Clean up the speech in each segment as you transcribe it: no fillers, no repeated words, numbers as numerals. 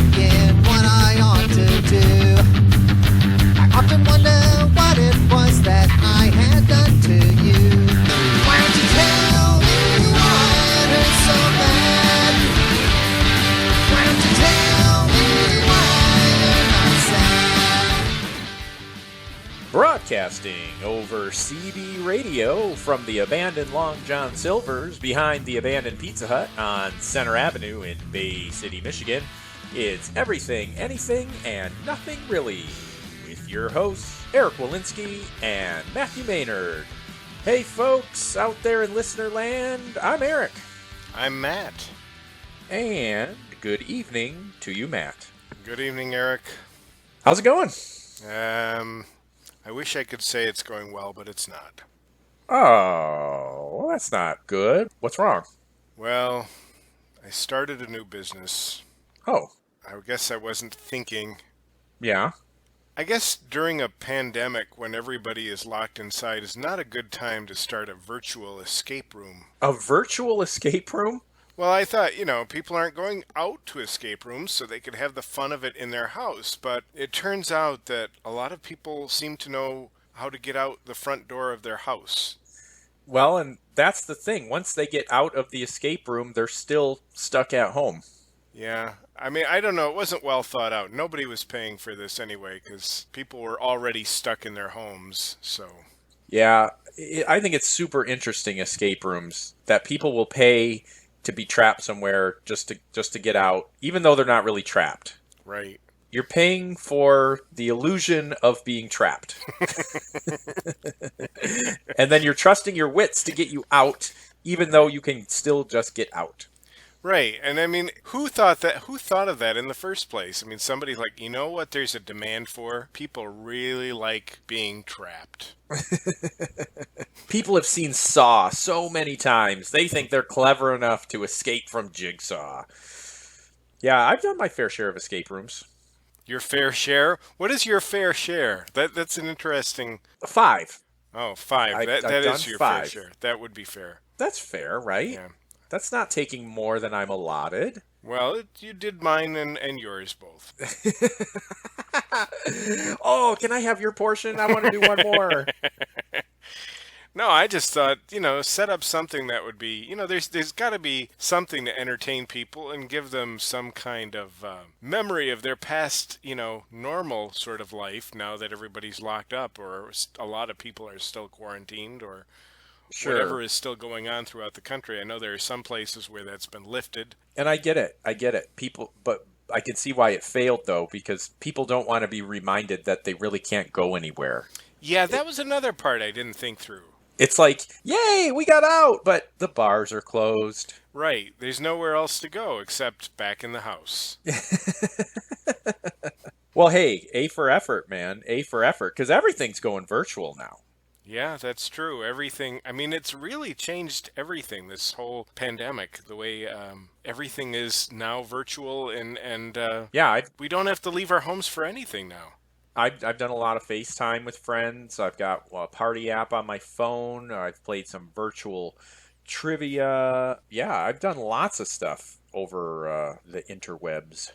thinking what I ought to do. I often wonder what it was that I had done to you. Why don't you tell me why it hurts so bad? Why don't you tell me why you're not sad? Broadcasting over CB Radio from the abandoned Long John Silver's behind the abandoned Pizza Hut on Center Avenue in Bay City, Michigan. It's Everything, Anything, and Nothing Really with your hosts, Eric Walensky and Matthew Maynard. Hey folks out there in listener land, I'm Eric. I'm Matt. And good evening to you, Matt. Good evening, Eric. How's it going? I wish I could say it's going well, but it's not. Oh, well, that's not good. What's wrong? Well, I started a new business. Oh. I guess I wasn't thinking. Yeah. I guess during a pandemic when everybody is locked inside is not a good time to start a virtual escape room. A virtual escape room? Well, I thought, people aren't going out to escape rooms so they could have the fun of it in their house. But it turns out that a lot of people seem to know how to get out the front door of their house. Well, and that's the thing. Once they get out of the escape room, they're still stuck at home. Yeah. I mean, I don't know. It wasn't well thought out. Nobody was paying for this anyway because people were already stuck in their homes. So. Yeah, I think it's super interesting, escape rooms, that people will pay to be trapped somewhere just to get out, even though they're not really trapped. Right. You're paying for the illusion of being trapped. And then you're trusting your wits to get you out, even though you can still just get out. Right. And I mean, who thought of that in the first place? I mean, somebody's like, you know what there's a demand for? People really like being trapped. People have seen Saw so many times. They think they're clever enough to escape from Jigsaw. Yeah, I've done my fair share of escape rooms. Your fair share? What is your fair share? That's an interesting... 5. Oh, 5. That is your 5. fair share. That would be fair. That's fair, right? Yeah. That's not taking more than I'm allotted. Well, you did mine and yours both. Oh, can I have your portion? I want to do one more. No, I just thought, set up something that would be, there's got to be something to entertain people and give them some kind of memory of their past, normal sort of life now that everybody's locked up or a lot of people are still quarantined or Sure. whatever is still going on throughout the country. I know there are some places where that's been lifted. And I get it. But I can see why it failed, though, because people don't want to be reminded that they really can't go anywhere. Yeah, that was another part I didn't think through. It's like, yay, we got out, but the bars are closed. Right. There's nowhere else to go except back in the house. Well, hey, A for effort, man. A for effort, because everything's going virtual now. Yeah, that's true. Everything, I mean, it's really changed everything, this whole pandemic, the way everything is now virtual and we don't have to leave our homes for anything now. I've done a lot of FaceTime with friends. I've got a party app on my phone. I've played some virtual trivia. Yeah, I've done lots of stuff over the interwebs.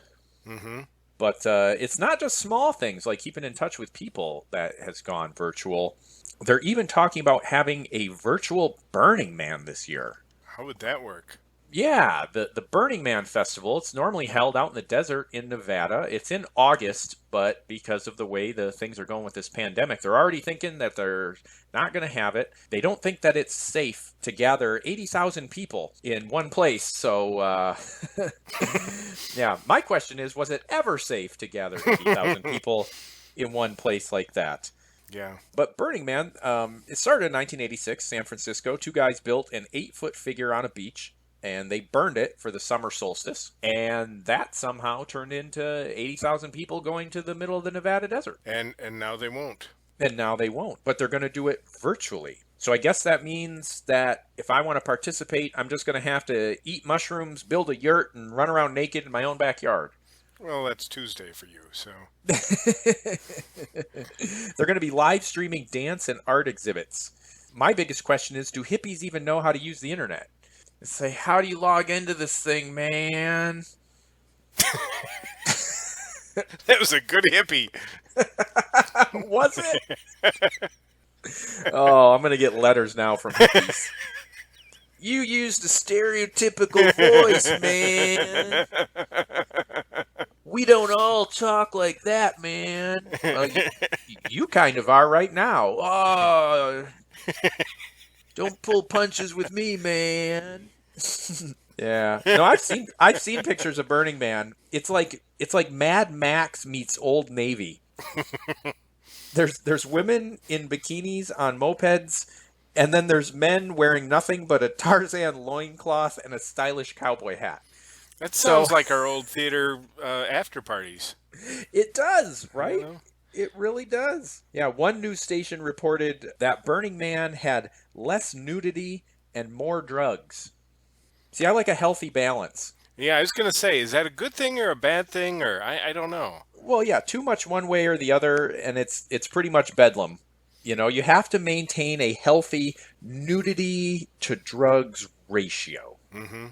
Mm-hmm. But it's not just small things like keeping in touch with people that has gone virtual. They're even talking about having a virtual Burning Man this year. How would that work? Yeah, the Burning Man Festival, it's normally held out in the desert in Nevada. It's in August, but because of the way the things are going with this pandemic, they're already thinking that they're not going to have it. They don't think that it's safe to gather 80,000 people in one place. So, yeah, my question is, was it ever safe to gather 80,000 people in one place like that? Yeah. But Burning Man, it started in 1986, San Francisco. 2 guys built an 8-foot figure on a beach, and they burned it for the summer solstice. And that somehow turned into 80,000 people going to the middle of the Nevada desert. And now they won't. And now they won't, but they're going to do it virtually. So I guess that means that if I want to participate, I'm just going to have to eat mushrooms, build a yurt, and run around naked in my own backyard. Well, that's Tuesday for you, so. They're going to be live streaming dance and art exhibits. My biggest question is, do hippies even know how to use the internet? They say, how do you log into this thing, man? That was a good hippie. Was it? Oh, I'm gonna get letters now from hippies. You used a stereotypical voice, man. We don't all talk like that, man. Well, you kind of are right now. Oh, don't pull punches with me, man. Yeah. No, I've seen pictures of Burning Man. It's like Mad Max meets Old Navy. There's women in bikinis on mopeds, and then there's men wearing nothing but a Tarzan loincloth and a stylish cowboy hat. That So sounds like our old theater after parties. it does, You right? know? It really does. Yeah, one news station reported that Burning Man had less nudity and more drugs. See, I like a healthy balance. Yeah, I was gonna say, is that a good thing or a bad thing, or I don't know. Well, yeah, too much one way or the other, and it's pretty much bedlam. You have to maintain a healthy nudity to drugs ratio. Mm-hmm.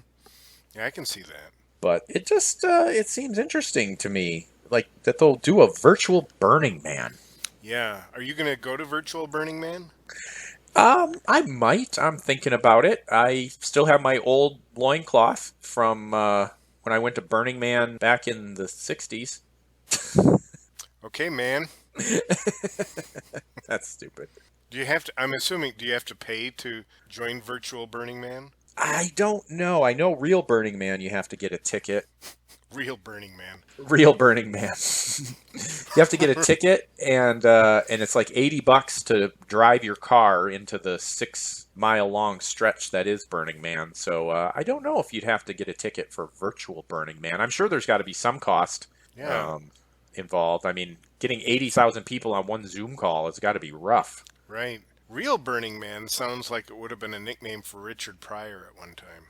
Yeah, I can see that. But it seems interesting to me, like that they'll do a virtual Burning Man. Yeah, are you gonna go to virtual Burning Man? I might. I'm thinking about it. I still have my old loincloth from when I went to Burning Man back in the 60s. Okay, man. That's stupid. Do you have to? I'm assuming. Do you have to pay to join virtual Burning Man? I don't know. I know real Burning Man, you have to get a ticket. Real Burning Man. Real Burning Man. You have to get a ticket, and it's like $80 to drive your car into the 6-mile long stretch that is Burning Man. So I don't know if you'd have to get a ticket for virtual Burning Man. I'm sure there's got to be some cost Yeah. involved. I mean, getting 80,000 people on one Zoom call has got to be rough. Right. Real Burning Man sounds like it would have been a nickname for Richard Pryor at one time.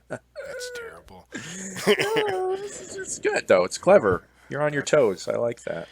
That's terrible. It's good though. It's clever. You're on your toes. I like that.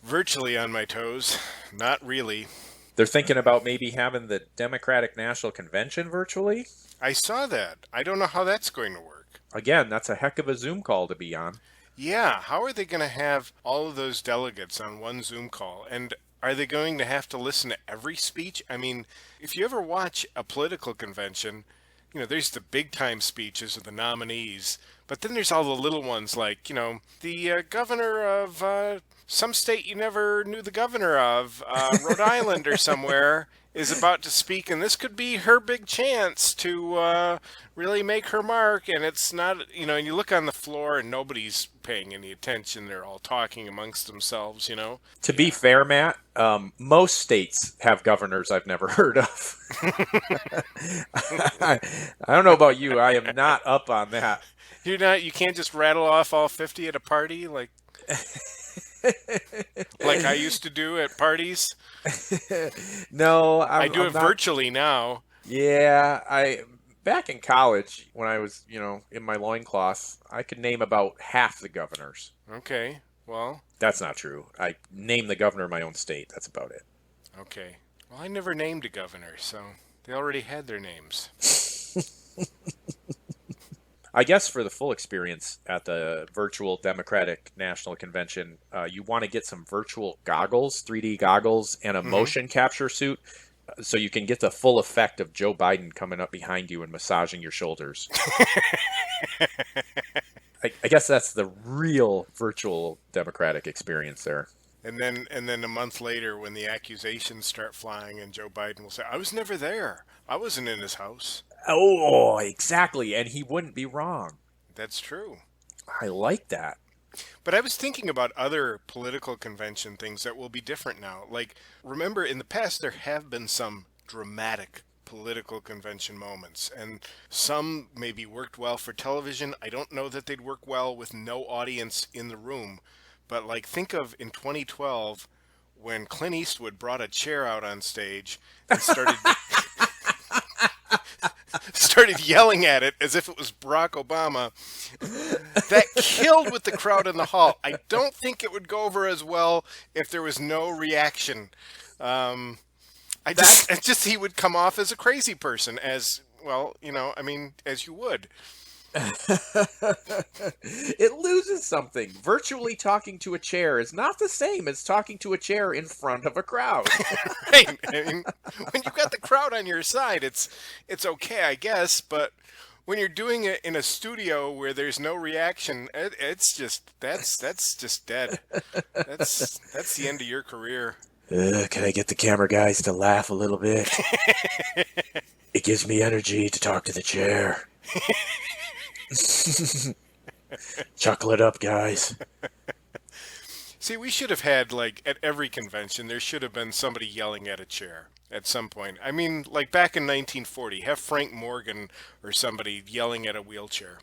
Virtually on my toes. Not really. They're thinking about maybe having the Democratic National Convention virtually. I saw that. I don't know how that's going to work. Again, that's a heck of a Zoom call to be on. Yeah, how are they going to have all of those delegates on one Zoom call? And are they going to have to listen to every speech? I mean, if you ever watch a political convention, there's the big time speeches of the nominees, but then there's all the little ones like, the governor of some state you never knew the governor of, Rhode Island or somewhere, is about to speak, and this could be her big chance to really make her mark. And it's not, and you look on the floor and nobody's paying any attention. They're all talking amongst themselves. To be fair, Matt, most states have governors I've never heard of. I don't know about you. I am not up on that. You can't just rattle off all 50 at a party like I used to do at parties. No, I do it not virtually now. Yeah, back in college when I was, in my loincloth, I could name about half the governors. Okay, well. That's not true. I named the governor of my own state. That's about it. Okay. Well, I never named a governor, so they already had their names. I guess for the full experience at the virtual Democratic National Convention, you want to get some virtual goggles, 3D goggles, and a motion capture suit so you can get the full effect of Joe Biden coming up behind you and massaging your shoulders. I guess that's the real virtual Democratic experience there. And then a month later, when the accusations start flying, and Joe Biden will say, "I was never there. I wasn't in his house." Oh, exactly. And he wouldn't be wrong. That's true. I like that. But I was thinking about other political convention things that will be different now. Like, remember, in the past, there have been some dramatic political convention moments, and some maybe worked well for television. I don't know that they'd work well with no audience in the room. But, like, think of in 2012 when Clint Eastwood brought a chair out on stage and started yelling at it as if it was Barack Obama. That killed with the crowd in the hall. I don't think it would go over as well if there was no reaction. He would come off as a crazy person, as well, as you would. It loses something. Virtually talking to a chair is not the same as talking to a chair in front of a crowd. Right. I mean, when you've got the crowd on your side, it's okay, I guess. But when you're doing it in a studio where there's no reaction, it's just that's just dead. That's the end of your career. Can I get the camera guys to laugh a little bit? It gives me energy to talk to the chair. Chuckle it up, guys. See, we should have had, like, at every convention, there should have been somebody yelling at a chair at some point. I mean, like back in 1940, have Frank Morgan or somebody yelling at a wheelchair.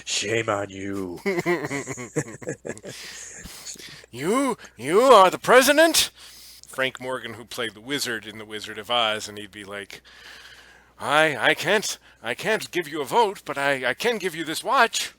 Shame on you. You are the president? Frank Morgan, who played the wizard in The Wizard of Oz, and he'd be like, I can't give you a vote, but I can give you this watch.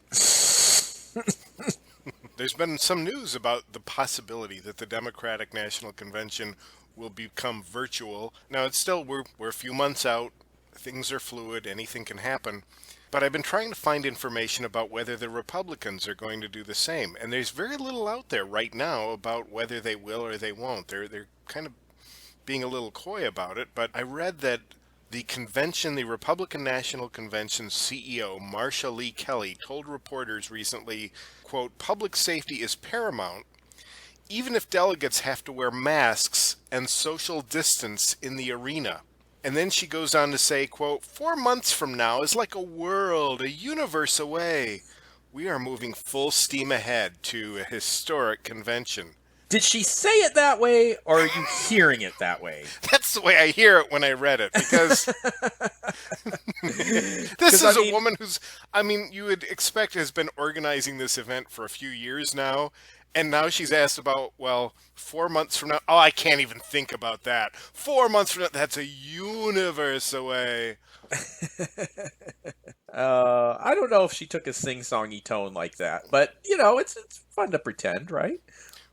There's been some news about the possibility that the Democratic National Convention will become virtual. Now, it's still, we're a few months out. Things are fluid. Anything can happen. But I've been trying to find information about whether the Republicans are going to do the same. And there's very little out there right now about whether they will or they won't. They're kind of being a little coy about it. But I read that the convention, the Republican National Convention CEO, Marsha Lee Kelly, told reporters recently, quote, "Public safety is paramount, even if delegates have to wear masks and social distance in the arena." And then she goes on to say, quote, "4 months from now is like a world, a universe away. We are moving full steam ahead to a historic convention." Did she say it that way, or are you hearing it that way? That's the way I hear it when I read it, because this is a woman who's, I mean, you would expect has been organizing this event for a few years now, and now she's asked about, well, 4 months from now, oh, I can't even think about that. 4 months from now, that's a universe away. I don't know if she took a sing-songy tone like that, but, you know, it's fun to pretend, right?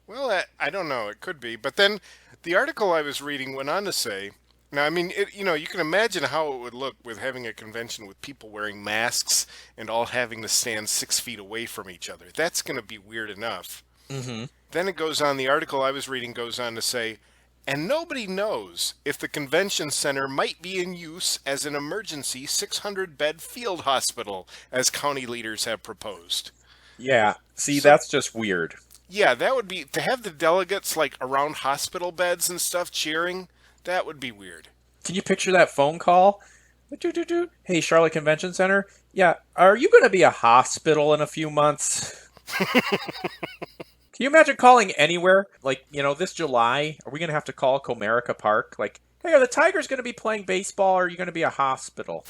Well, I don't know. It could be. But then the article I was reading went on to say, now, I mean, you can imagine how it would look with having a convention with people wearing masks and all having to stand 6 feet away from each other. That's going to be weird enough. Mm-hmm. Then it goes on, the article I was reading goes on to say, and nobody knows if the convention center might be in use as an emergency 600-bed field hospital, as county leaders have proposed. Yeah. See, that's just weird. Yeah, that would be, to have the delegates like around hospital beds and stuff cheering, that would be weird. Can you picture that phone call? Doot. Hey, Charlotte Convention Center. Yeah, are you going to be a hospital in a few months? Can you imagine calling anywhere? Like, you know, this July, are we going to have to call Comerica Park? Like, hey, are the Tigers going to be playing baseball, or are you going to be a hospital?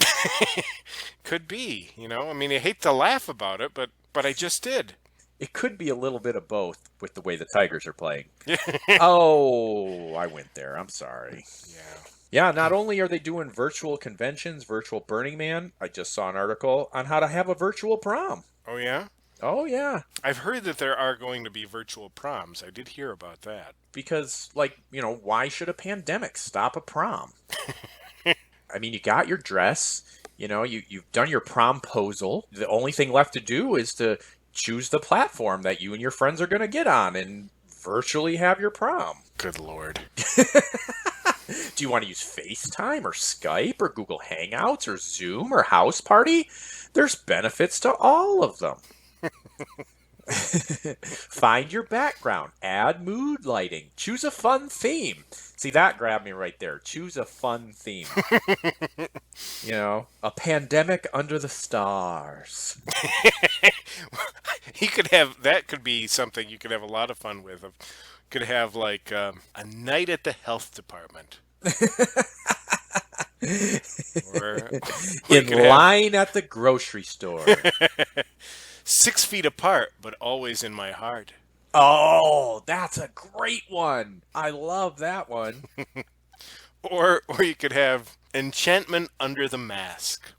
Could be, you know. I mean, I hate to laugh about it, but I just did. It could be a little bit of both with the way the Tigers are playing. Oh, I went there. I'm sorry. Yeah, not only are they doing virtual conventions, virtual Burning Man, I just saw an article on how to have a virtual prom. Oh, yeah? Oh, yeah. I've heard that there are going to be virtual proms. I did hear about that. Because, like, you know, why should a pandemic stop a prom? I mean, you got your dress, you know, you've done your promposal. The only thing left to do is to choose the platform that you and your friends are going to get on and virtually have your prom. Good Lord. Do you want to use FaceTime or Skype or Google Hangouts or Zoom or House Party? There's benefits to all of them. Find your background. Add mood lighting. Choose a fun theme. See, that grabbed me right there. Choose a fun theme. You know, a pandemic under the stars. You could have, that could be something you could have a lot of fun with. You could have like a night at the health department. or In line at the grocery store. 6 feet apart, but always in my heart. Oh, that's a great one. I love that one. Or you could have enchantment under the mask.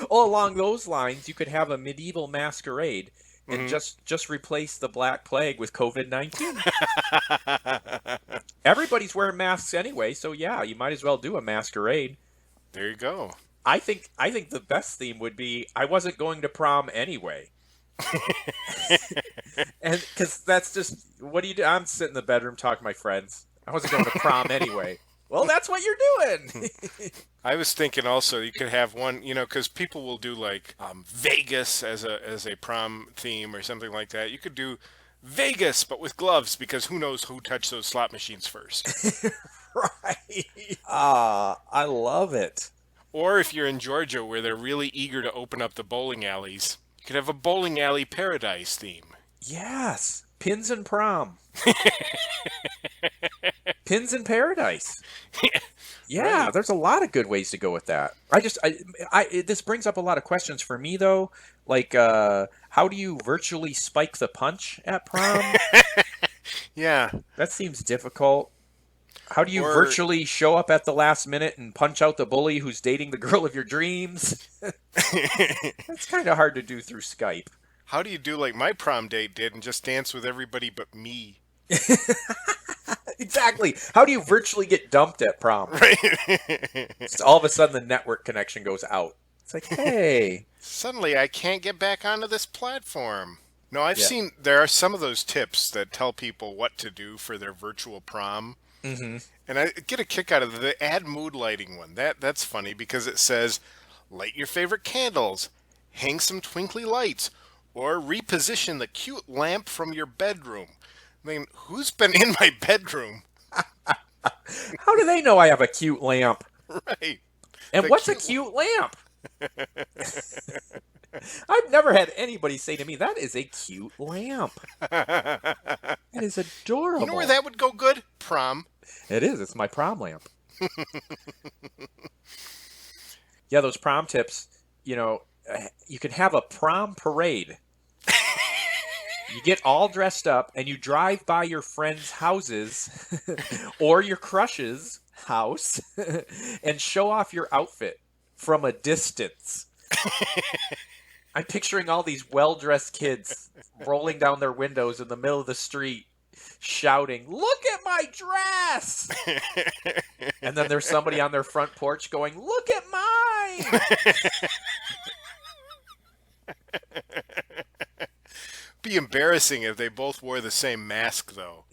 Oh, along those lines, you could have a medieval masquerade and just replace the Black Plague with COVID-19. Everybody's wearing masks anyway, so yeah, you might as well do a masquerade. There you go. I think the best theme would be I wasn't going to prom anyway. And because that's just what do you do? I'm sitting in the bedroom talking to my friends. I wasn't going to prom anyway. Well, that's what you're doing. I was thinking also you could have one, because people will do like Vegas as a prom theme or something like that. You could do Vegas, but with gloves, because who knows who touched those slot machines first. Right. I love it. Or if you're in Georgia where they're really eager to open up the bowling alleys, you could have a bowling alley paradise theme. Yes. Pins and prom. Pins in paradise. Yeah, Right. there's a lot of good ways to go with that. This brings up a lot of questions for me though. Like, how do you virtually spike the punch at prom? Yeah. That seems difficult. How do you Or virtually show up at the last minute and punch out the bully who's dating the girl of your dreams? That's kind of hard to do through Skype. how do you do like my prom date did and just dance with everybody but me? Exactly. How do you virtually get dumped at prom? Right. Just all of a sudden the network connection goes out. It's like, hey. Suddenly I can't get back onto this platform. No, I've Yeah. seen there are some of those tips that tell people what to do for their virtual prom. Mm-hmm. And I get a kick out of the add mood lighting one. That's funny because it says light your favorite candles, hang some twinkly lights, or reposition the cute lamp from your bedroom. I mean, who's been in my bedroom? How do they know I have a cute lamp? Right. And The what's a cute- cute lamp? I've never had anybody say to me, that is a cute lamp. That is adorable. You know where that would go good? Prom. It is. It's my prom lamp. Yeah, those prom tips, you can have a prom parade. You get all dressed up and you drive by your friends' houses or your crush's house and show off your outfit from a distance. I'm picturing all these well-dressed kids rolling down their windows in the middle of the street shouting, "Look at my dress!" And then there's somebody on their front porch going, "Look at mine!" Be embarrassing if they both wore the same mask, though.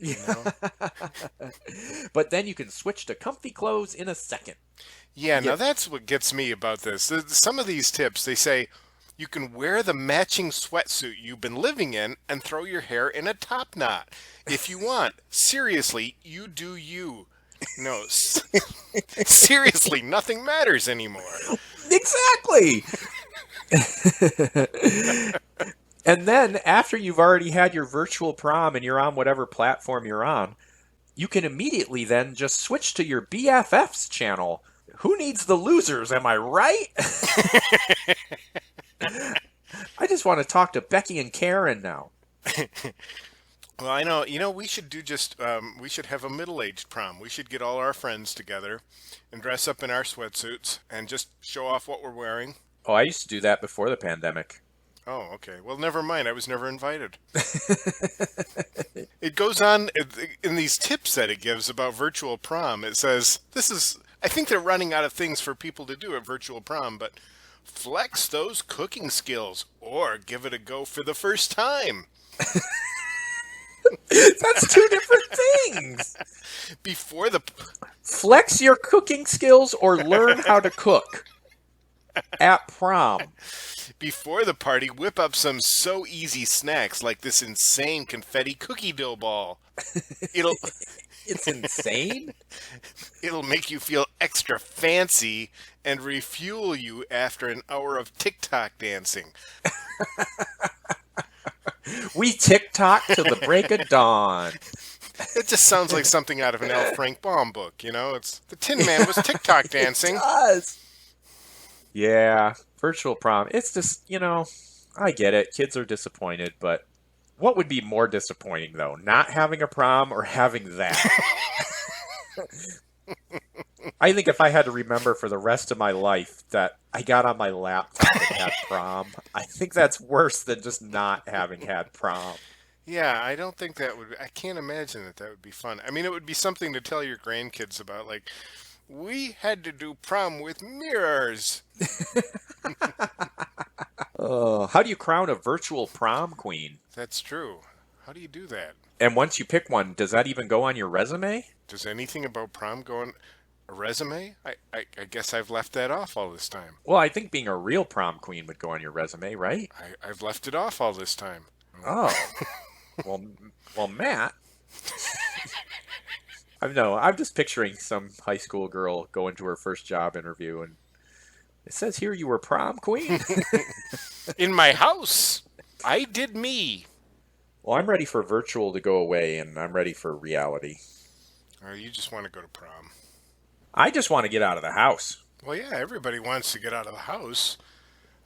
But then you can switch to comfy clothes in a second. Yeah, now Yeah. that's what gets me about this. Some of these tips, they say you can wear the matching sweatsuit you've been living in and throw your hair in a top knot if you want. Seriously, you do you. No, seriously, nothing matters anymore. Exactly. And then after you've already had your virtual prom and you're on whatever platform you're on, you can immediately then just switch to your BFFs channel. Who needs the losers, am I right? I just want to talk to Becky and Karen now. Well, I know. We should do we should have a middle-aged prom. We should get all our friends together and dress up in our sweatsuits and just show off what we're wearing. Oh, I used to do that before the pandemic. Oh, okay. Well, never mind. I was never invited. It goes on in these tips that it gives about virtual prom. It says, I think they're running out of things for people to do at virtual prom, but flex those cooking skills or give it a go for the first time. That's two different things. Before the Flex your cooking skills or learn how to cook at prom. Before the party, whip up some so easy snacks like this insane confetti cookie dough ball. It's insane. It'll make you feel extra fancy and refuel you after an hour of TikTok dancing. We TikTok till the break of dawn. It just sounds like something out of an L. Frank Baum book, It's the Tin Man was TikTok dancing. It does. Yeah, virtual prom. It's just, I get it. Kids are disappointed, but what would be more disappointing, though? Not having a prom or having that? I think if I had to remember for the rest of my life that I got on my laptop and had prom, I think that's worse than just not having had prom. Yeah, I don't think I can't imagine that would be fun. I mean, it would be something to tell your grandkids about, like, We had to do prom with mirrors. How do you crown a virtual prom queen? That's true. How do you do that? And once you pick one, does that even go on your resume? Does anything about prom go on a resume? I guess I've left that off all this time. Well, I think being a real prom queen would go on your resume, right? I've left it off all this time. Oh, well, Matt. I'm just picturing some high school girl going to her first job interview, and it says here you were prom queen. In my house, I did me. Well, I'm ready for virtual to go away, and I'm ready for reality. Or you just want to go to prom. I just want to get out of the house. Well, yeah, everybody wants to get out of the house.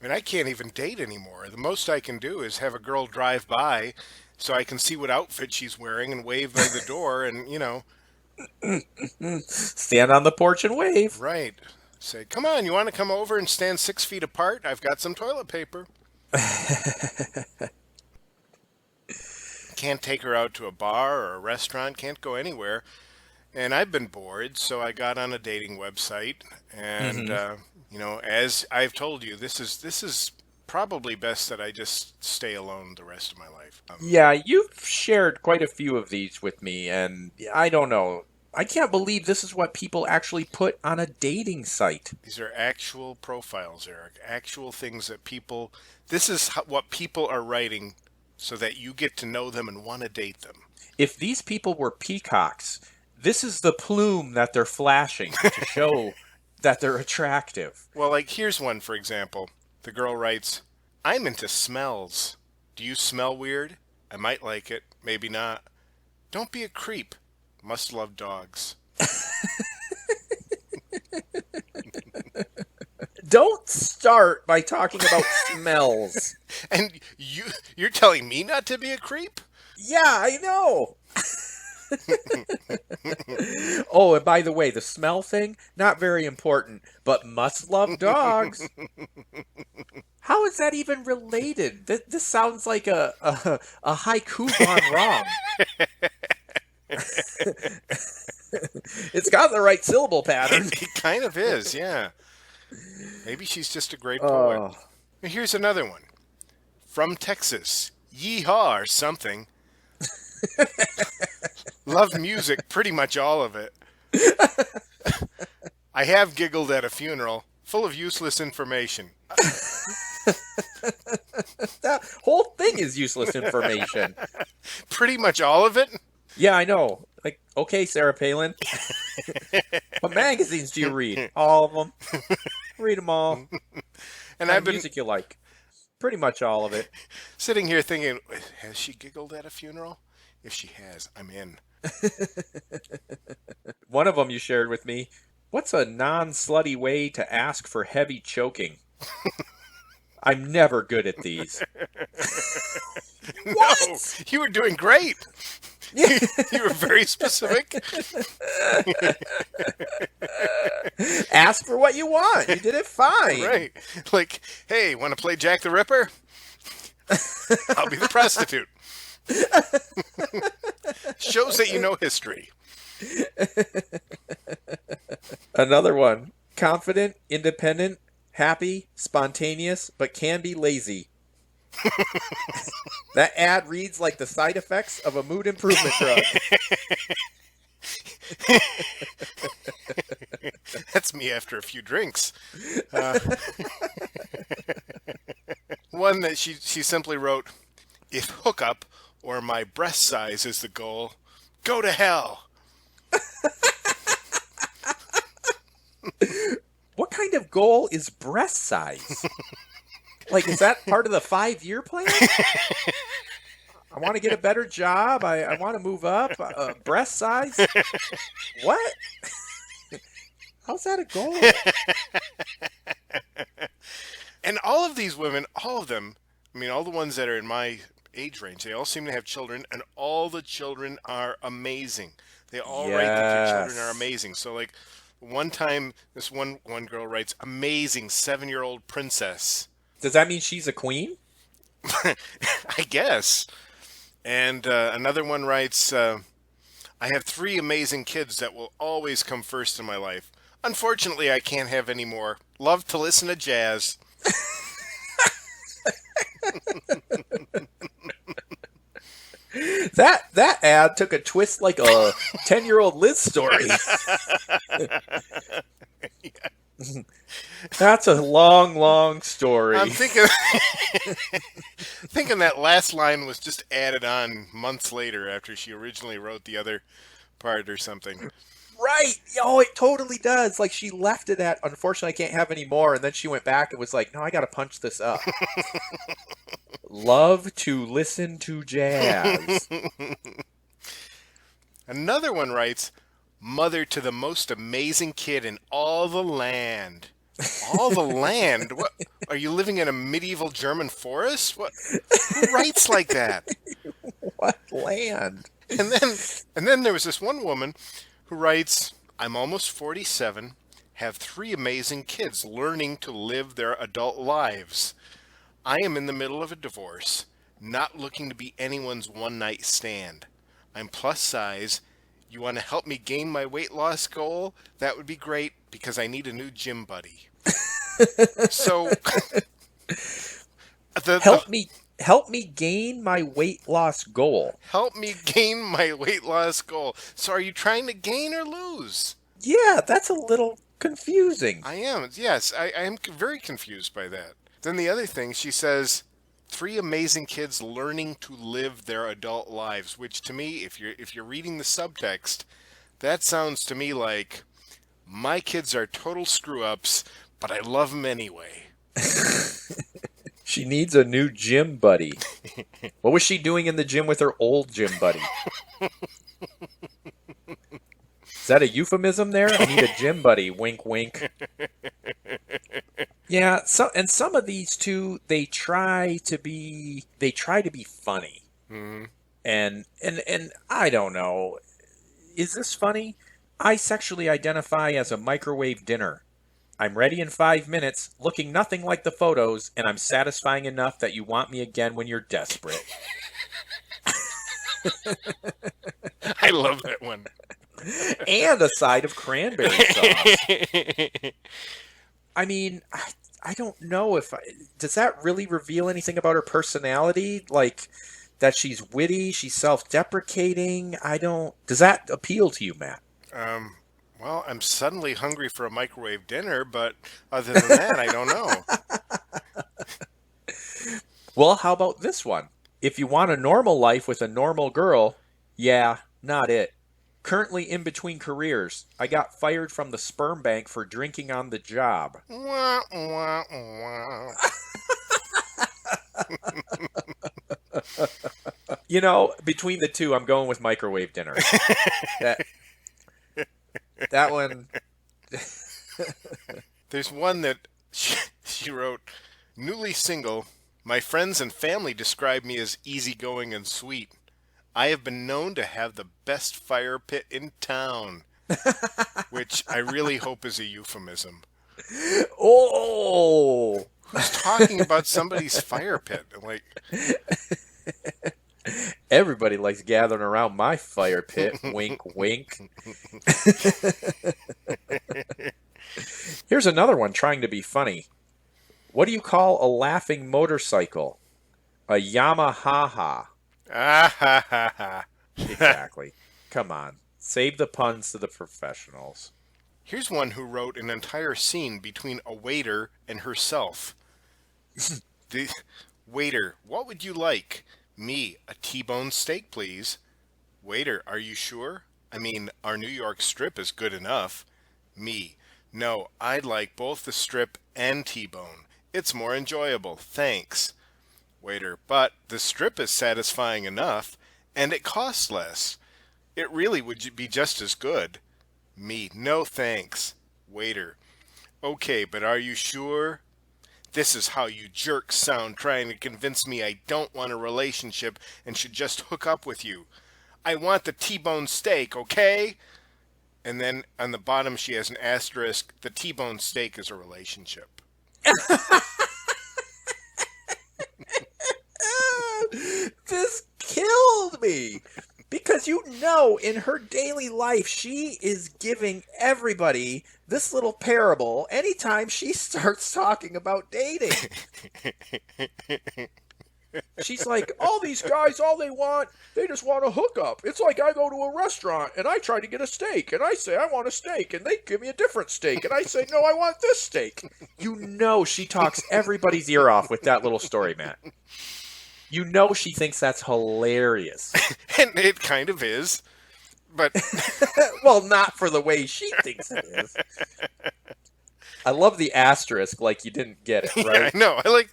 I mean, I can't even date anymore. The most I can do is have a girl drive by so I can see what outfit she's wearing and wave by the door and, Stand on the porch and wave. right. Say, come on, you want to come over and stand 6 feet apart? I've got some toilet paper. Can't take her out to a bar or a restaurant, can't go anywhere. And I've been bored, so I got on a dating website. And, as I've told you, this is probably best that I just stay alone the rest of my life. Yeah, you've shared quite a few of these with me, and I don't know. I can't believe this is what people actually put on a dating site. These are actual profiles, Eric. Actual things that people... This is what people are writing so that you get to know them and want to date them. If these people were peacocks, this is the plume that they're flashing to show that they're attractive. Well, like, here's one, for example. The girl writes, I'm into smells. Do you smell weird? I might like it, maybe not. Don't be a creep. Must love dogs. Don't start by talking about smells. And you're telling me not to be a creep? Yeah, I know. Oh, and by the way, the smell thing, not very important, but must love dogs. How is that even related? This sounds like a haiku gone wrong. It's got the right syllable pattern. It kind of is, yeah. Maybe she's just a great poet. Here's another one. From Texas. Yeehaw or something. Love music, pretty much all of it. I have giggled at a funeral, full of useless information. That whole thing is useless information. Pretty much all of it? Yeah, I know. Like, okay, Sarah Palin. What magazines do you read? All of them. Read them all. And I've been music you like. Pretty much all of it. sitting here thinking, has she giggled at a funeral? If she has, I'm in. One of them you shared with me. What's a non-slutty way to ask for heavy choking? I'm never good at these. What? No, you were doing great. You were very specific. Ask for what you want. You did it fine. Right. Like, hey, want to play Jack the Ripper? I'll be the prostitute. Shows that you know history. Another one. Confident, independent, happy, spontaneous, but can be lazy. That ad reads like the side effects of a mood improvement drug. That's me after a few drinks. One that she simply wrote, if hookup or my breast size is the goal, go to hell. What kind of goal is breast size? Like, is that part of the 5-year plan? I want to get a better job. I want to move up. Breast size? What? How's that a goal? And all of these women, all of them, I mean, all the ones that are in my age range, they all seem to have children, and all the children are amazing. They all write that their children are amazing. So, like, one time, this one girl writes, amazing 7-year-old princess. Does that mean she's a queen? I guess. And another one writes, I have 3 amazing kids that will always come first in my life. Unfortunately, I can't have any more. Love to listen to jazz. That ad took a twist like a 10-year-old Liz story. That's a long, long story. I'm thinking, thinking that last line was just added on months later after she originally wrote the other part or something. Right. Oh, it totally does. Like she left it at, unfortunately, I can't have any more. And then she went back and was like, no, I got to punch this up. Love to listen to jazz. Another one writes, mother to the most amazing kid in all the land. All the land? What? Are you living in a medieval German forest? What? Who writes like that? What land? And then there was this one woman who writes, I'm almost 47, have 3 amazing kids learning to live their adult lives. I am in the middle of a divorce, not looking to be anyone's one-night stand. I'm plus size. You want to help me gain my weight loss goal? That would be great because I need a new gym buddy. So, help me gain my weight loss goal. Help me gain my weight loss goal. So are you trying to gain or lose? Yeah, that's a little confusing. I am. Yes, I am very confused by that. Then the other thing, she says, 3 amazing kids learning to live their adult lives, which to me, if you're reading the subtext, that sounds to me like my kids are total screw-ups, but I love them anyway. She needs a new gym buddy. What was she doing in the gym with her old gym buddy? Is that a euphemism there? I need a gym buddy. Wink, wink. Yeah, some of these too, they try to be funny. Mm-hmm. And I don't know. Is this funny? I sexually identify as a microwave dinner. I'm ready in 5 minutes, looking nothing like the photos, and I'm satisfying enough that you want me again when you're desperate. I love that one. And a side of cranberry sauce. I mean, I don't know if does that really reveal anything about her personality? Like that she's witty, she's self-deprecating. Does that appeal to you, Matt? Well, I'm suddenly hungry for a microwave dinner, but other than that, I don't know. Well, how about this one? If you want a normal life with a normal girl, yeah, not it. Currently in between careers. I got fired from the sperm bank for drinking on the job. Wah, wah, wah. You know, between the two, I'm going with microwave dinner. That one. There's one that she wrote, newly single, my friends and family describe me as easygoing and sweet. I have been known to have the best fire pit in town, which I really hope is a euphemism. Oh! Who's talking about somebody's fire pit? Like, everybody likes gathering around my fire pit. Wink, wink. Here's another one trying to be funny. What do you call a laughing motorcycle? A Yamaha. ah ha ha ha. Exactly. Come on. Save the puns to the professionals. Here's one who wrote an entire scene between a waiter and herself. The waiter, what would you like? Me, a T-bone steak, please. Waiter, are you sure? I mean, our New York strip is good enough. Me, no, I'd like both the strip and T-bone. It's more enjoyable, thanks. Waiter, but the strip is satisfying enough, and it costs less. It really would be just as good. Me, no thanks. Waiter, okay, but are you sure? This is how you jerks sound trying to convince me I don't want a relationship and should just hook up with you. I want the T-bone steak, okay? And then on the bottom she has an asterisk, the T-bone steak is a relationship. This killed me. Because you know in her daily life, she is giving everybody this little parable anytime she starts talking about dating. She's like, all these guys, all they want, they just want a hookup. It's like I go to a restaurant and I try to get a steak and I say I want a steak and they give me a different steak and I say, no, I want this steak. You know she talks everybody's ear off with that little story, Matt. You know she thinks that's hilarious. And it kind of is, but... Well, not for the way she thinks it is. I love the asterisk, like you didn't get it, right? Yeah, I know. You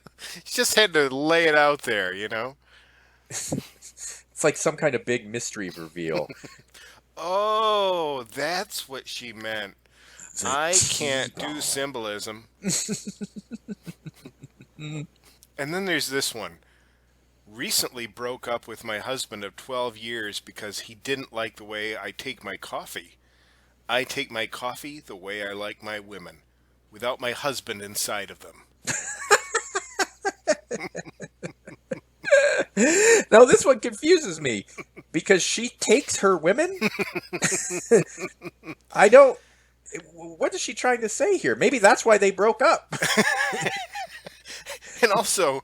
just had to lay it out there, you know? It's like some kind of big mystery reveal. Oh, that's what she meant. I can't do symbolism. And then there's this one. Recently broke up with my husband of 12 years because he didn't like the way I take my coffee. I take my coffee the way I like my women, without my husband inside of them. Now this one confuses me because she takes her women. I don't. What is she trying to say here? Maybe that's why they broke up. And also,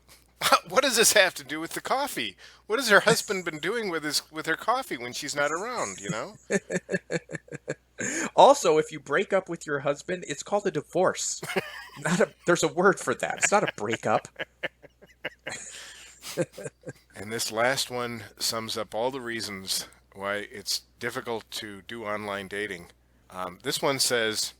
what does this have to do with the coffee? What has her husband been doing with her coffee when she's not around, you know? Also, if you break up with your husband, it's called a divorce. There's a word for that. It's not a breakup. And this last one sums up all the reasons why it's difficult to do online dating. This one says,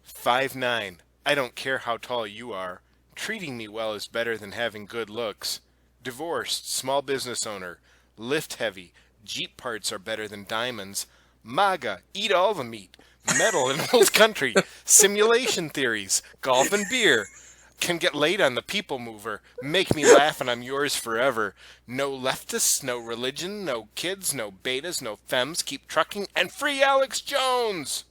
5'9". I don't care how tall you are. Treating me well is better than having good looks. Divorced, small business owner. Lift heavy. Jeep parts are better than diamonds. MAGA, eat all the meat. Metal and old country. Simulation theories. Golf and beer. Can get laid on the people mover. Make me laugh and I'm yours forever. No leftists, no religion, no kids, no betas, no femmes. Keep trucking and free Alex Jones.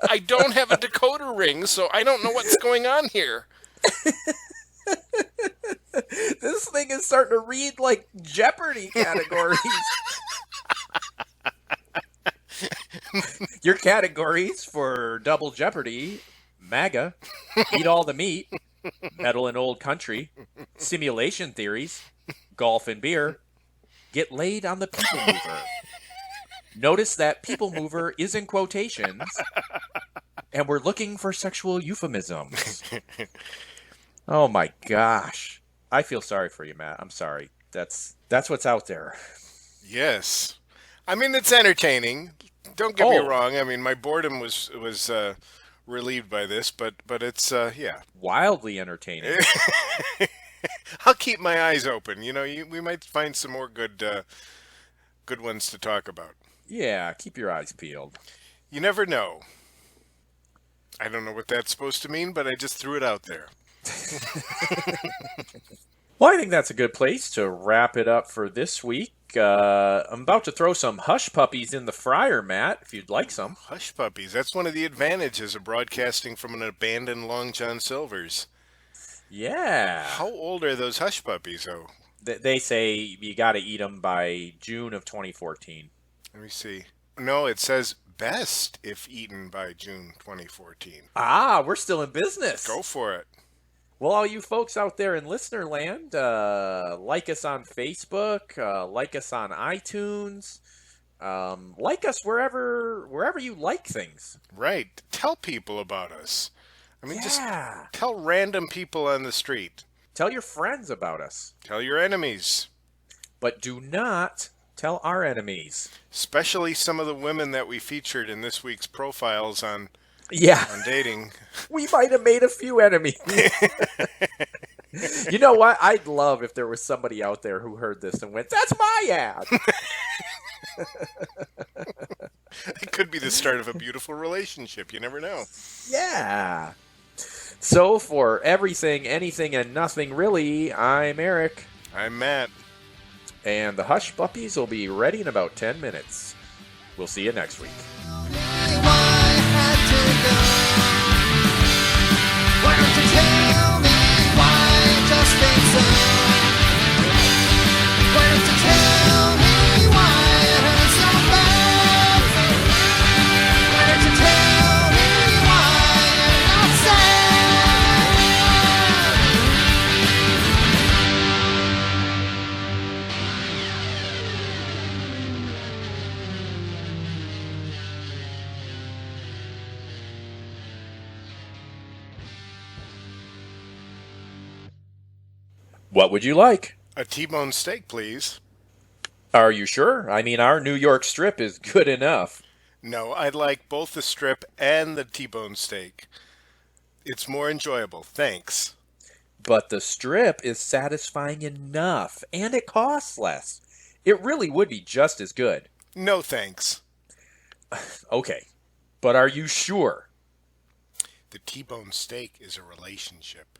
I don't have a decoder ring, so I don't know what's going on here. This thing is starting to read like Jeopardy categories. Your categories for Double Jeopardy: MAGA, eat all the meat, metal and old country, simulation theories, golf and beer, get laid on the people mover. Notice that people mover is in quotations, and we're looking for sexual euphemisms. Oh my gosh. I feel sorry for you, Matt. I'm sorry. That's what's out there. Yes. I mean, it's entertaining. Don't get me wrong. I mean, my boredom was relieved by this, but it's, yeah. Wildly entertaining. I'll keep my eyes open. You know, we might find some more good ones to talk about. Yeah, keep your eyes peeled. You never know. I don't know what that's supposed to mean, but I just threw it out there. Well, I think that's a good place to wrap it up for this week. I'm about to throw some hush puppies in the fryer, Matt, if you'd like some. Hush puppies. That's one of the advantages of broadcasting from an abandoned Long John Silver's. Yeah. How old are those hush puppies, though? They say you got to eat them by June of 2014. Let me see. No, it says best if eaten by June 2014. Ah, we're still in business. Go for it. Well, all you folks out there in listener land, like us on Facebook, like us on iTunes, like us wherever you like things. Right. Tell people about us. I mean, Yeah. just tell random people on the street. Tell your friends about us. Tell your enemies. But do not tell our enemies. Especially some of the women that we featured in this week's profiles on dating. We might have made a few enemies. You know what? I'd love if there was somebody out there who heard this and went, "That's my ad." It could be the start of a beautiful relationship. You never know. Yeah. So for everything, anything, and nothing really, I'm Eric. I'm Matt. And the Hush Puppies will be ready in about 10 minutes. We'll see you next week. Why don't you tell me why? Just think so. What would you like? A T-bone steak, please. Are you sure? I mean, our New York strip is good enough. No, I'd like both the strip and the T-bone steak. It's more enjoyable. Thanks. But the strip is satisfying enough, and it costs less. It really would be just as good. No thanks. Okay, but are you sure? The T-bone steak is a relationship.